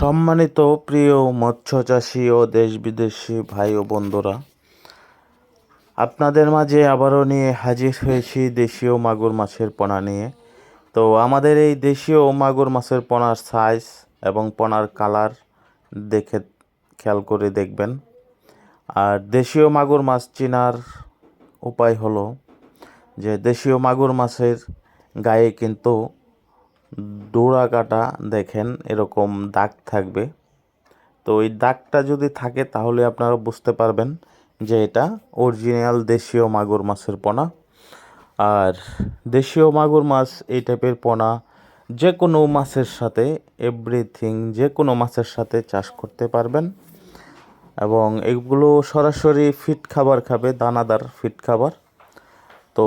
সম্মানিত প্রিয় মৎস্যচাষী ও দেশ-বিদেশি ভাই ও বন্ধুরা, আপনাদের মাঝে আবারও নিয়ে হাজির হয়েছি দেশীয় মাগুর মাছের পোনা নিয়ে। তো আমাদের এই দেশীয় মাগুর মাছের পোনার সাইজ এবং পোনার কালার দেখে খেয়াল করে দেখবেন। আর দেশীয় মাগুর মাছ চেনার উপায় হলো যে দেশীয় মাগুর মাছের গায়ে কিন্তু ডোরা কাটা দেখেন এরকম দাগ থাকবে। তো ওই দাগটা যদি থাকে তাহলে আপনারা বুঝতে পারবেন যে এটা অরিজিনাল দেশীয় মাগুর মাছের পোনা। আর দেশীয় মাগুর মাছ এই টাইপের পোনা যে কোনো মাছের সাথে যে কোনো মাছের সাথে চাষ করতে পারবেন এবং এগুলো সরাসরি ফিড খাবার খাবে, দানাদার ফিড খাবার। তো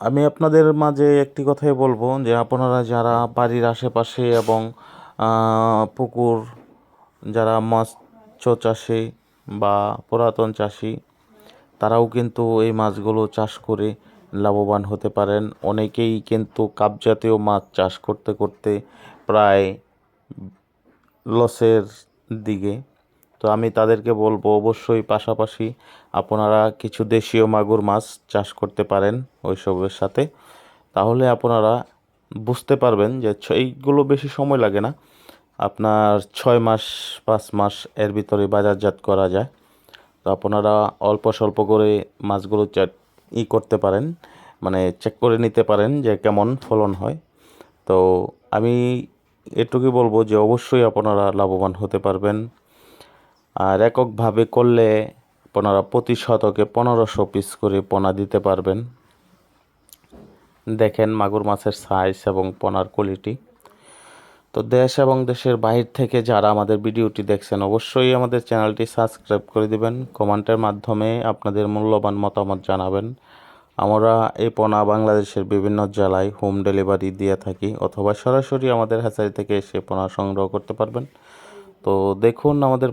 আমি আপনাদের মাঝে একটি কথাই বলবো যে আপনারা যারা বাড়ির আশেপাশে এবং পুকুর যারা মৎস্য চাষি বা পুরাতন চাষি তারাও কিন্তু এই মাছগুলো চাষ করে লাভবান হতে পারেন। অনেকেই কিন্তু কাপ জাতীয় মাছ চাষ করতে করতে প্রায় লসের দিকে। তো আমি তাদেরকে বলবো অবশ্যই পাশাপাশি আপনারা কিছু দেশীয় মাগুর মাছ চাষ করতে পারেন ওইসবের সাথে। তাহলে আপনারা বুঝতে পারবেন যে এইগুলো বেশি সময় লাগে না, আপনার 6 মাস 5 মাস এর ভিতরে বাজারজাত করা যায়। তো আপনারা অল্প স্বল্প করে মাছগুলো করতে পারেন, মানে চেক করে নিতে পারেন যে কেমন ফলন হয়। তো আমি এটুকুই বলবো যে অবশ্যই আপনারা লাভবান হতে পারবেন। আর এককভাবে করলে আপনারা প্রতি শতকে 1500 পিস করে পোনা দিতে পারবেন। দেখেন মাগুর মাছের সাইজ এবং পোনার কোয়ালিটি। তো দেশ এবং দেশের বাইরে থেকে যারা আমাদের ভিডিওটি দেখছেন অবশ্যই আমাদের চ্যানেলটি সাবস্ক্রাইব করে দিবেন, কমেন্টের মাধ্যমে আপনাদের মূল্যবান মতামত জানাবেন। আমরা এই পোনা বাংলাদেশের বিভিন্ন জেলায় হোম ডেলিভারি দিয়ে থাকি, অথবা সরাসরি আমাদের হ্যাচারি থেকে এসে পোনা সংগ্রহ করতে পারবেন। তো দেখুন আমাদের